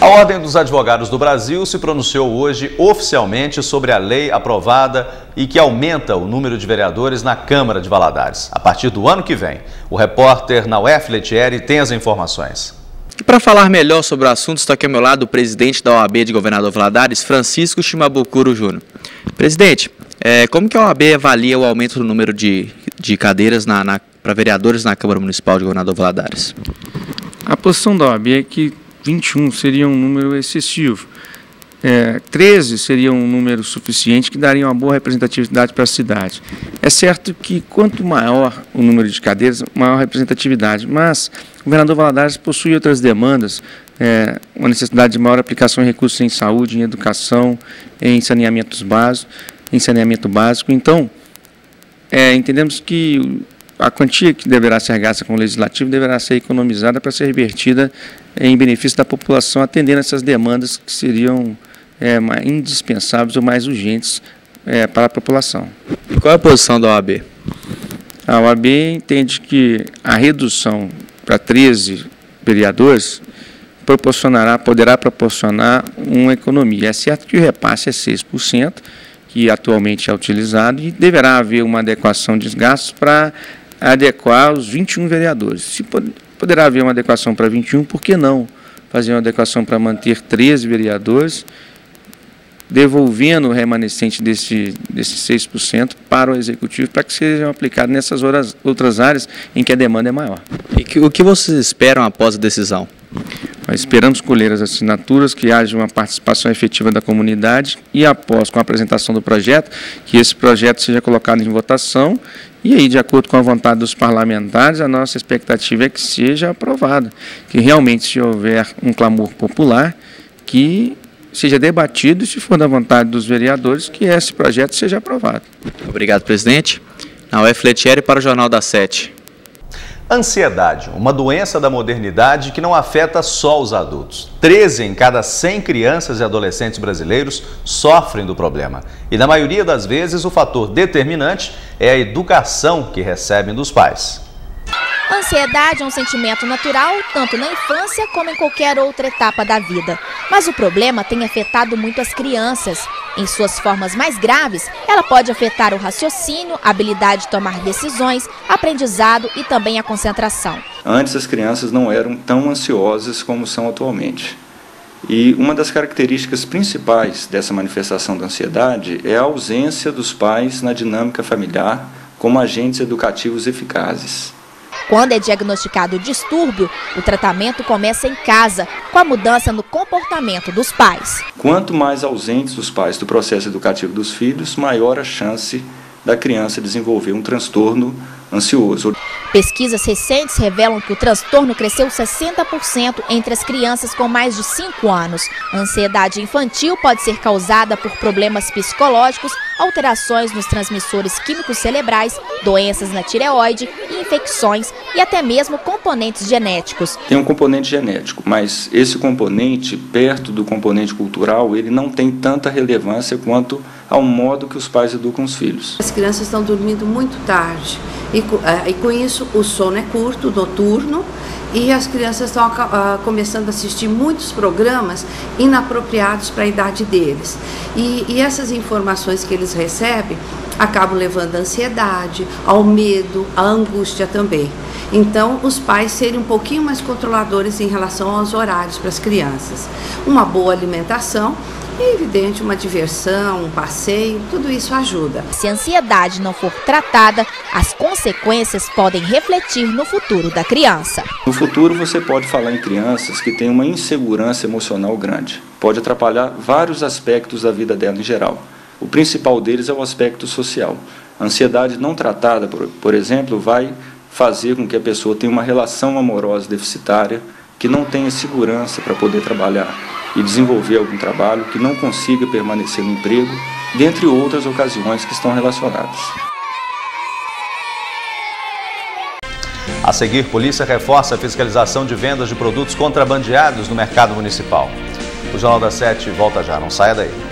A Ordem dos Advogados do Brasil se pronunciou hoje oficialmente sobre a lei aprovada e que aumenta o número de vereadores na Câmara de Valadares, a partir do ano que vem. O repórter Nauef Letieri tem as informações. E para falar melhor sobre o assunto, está aqui ao meu lado o presidente da OAB de Governador Valadares, Francisco Shimabukuro Júnior. Presidente, como que a OAB avalia o aumento do número de cadeiras para vereadores na Câmara Municipal de Governador Valadares? A posição da OAB é que 21 seria um número excessivo. 13 seria um número suficiente que daria uma boa representatividade para a cidade. É certo que quanto maior o número de cadeiras, maior a representatividade, mas o governador Valadares possui outras demandas, uma necessidade de maior aplicação de recursos em saúde, em educação, em saneamento básico. Então, entendemos que a quantia que deverá ser gasta com o Legislativo deverá ser economizada para ser revertida em benefício da população, atendendo essas demandas que seriam indispensáveis ou mais urgentes para a população. E qual é a posição da OAB? A OAB entende que a redução para 13 vereadores poderá proporcionar uma economia. É certo que o repasse é 6%, que atualmente é utilizado, e deverá haver uma adequação de gastos para adequar os 21 vereadores. Se poderá haver uma adequação para 21, por que não fazer uma adequação para manter 13 vereadores, devolvendo o remanescente desses 6% para o Executivo, para que sejam aplicados nessas outras áreas em que a demanda é maior. E o que vocês esperam após a decisão? Nós esperamos colher as assinaturas, que haja uma participação efetiva da comunidade e, após, com a apresentação do projeto, que esse projeto seja colocado em votação e aí, de acordo com a vontade dos parlamentares, a nossa expectativa é que seja aprovado, que realmente, se houver um clamor popular, que seja debatido e, se for da vontade dos vereadores, que esse projeto seja aprovado. Obrigado, presidente. Nauef Letieri para o Jornal da 7. Ansiedade, uma doença da modernidade que não afeta só os adultos. 13 em cada 100 crianças e adolescentes brasileiros sofrem do problema. E na maioria das vezes o fator determinante é a educação que recebem dos pais. A ansiedade é um sentimento natural, tanto na infância como em qualquer outra etapa da vida. Mas o problema tem afetado muito as crianças. Em suas formas mais graves, ela pode afetar o raciocínio, a habilidade de tomar decisões, aprendizado e também a concentração. Antes as crianças não eram tão ansiosas como são atualmente. E uma das características principais dessa manifestação da ansiedade é a ausência dos pais na dinâmica familiar como agentes educativos eficazes. Quando é diagnosticado o distúrbio, o tratamento começa em casa, com a mudança no comportamento dos pais. Quanto mais ausentes os pais do processo educativo dos filhos, maior a chance da criança desenvolver um transtorno ansioso. Pesquisas recentes revelam que o transtorno cresceu 60% entre as crianças com mais de 5 anos. A ansiedade infantil pode ser causada por problemas psicológicos, alterações nos transmissores químicos cerebrais, doenças na tireoide, infecções e até mesmo componentes genéticos. Tem um componente genético, mas esse componente, perto do componente cultural, ele não tem tanta relevância quanto ao modo que os pais educam os filhos. As crianças estão dormindo muito tarde e com isso o sono é curto, noturno, e as crianças estão começando a assistir muitos programas inapropriados para a idade deles. E essas informações que eles recebem acabam levando à ansiedade, ao medo, à angústia também. Então, os pais serem um pouquinho mais controladores em relação aos horários para as crianças. Uma boa alimentação, é evidente, uma diversão, um passeio, tudo isso ajuda. Se a ansiedade não for tratada, as consequências podem refletir no futuro da criança. No futuro você pode falar em crianças que têm uma insegurança emocional grande. Pode atrapalhar vários aspectos da vida dela em geral. O principal deles é o aspecto social. A ansiedade não tratada, por exemplo, vai fazer com que a pessoa tenha uma relação amorosa deficitária, que não tenha segurança para poder trabalhar e desenvolver algum trabalho, que não consiga permanecer no emprego, dentre outras ocasiões que estão relacionadas. A seguir, polícia reforça a fiscalização de vendas de produtos contrabandeados no mercado municipal. O Jornal da 7 volta já, não saia daí.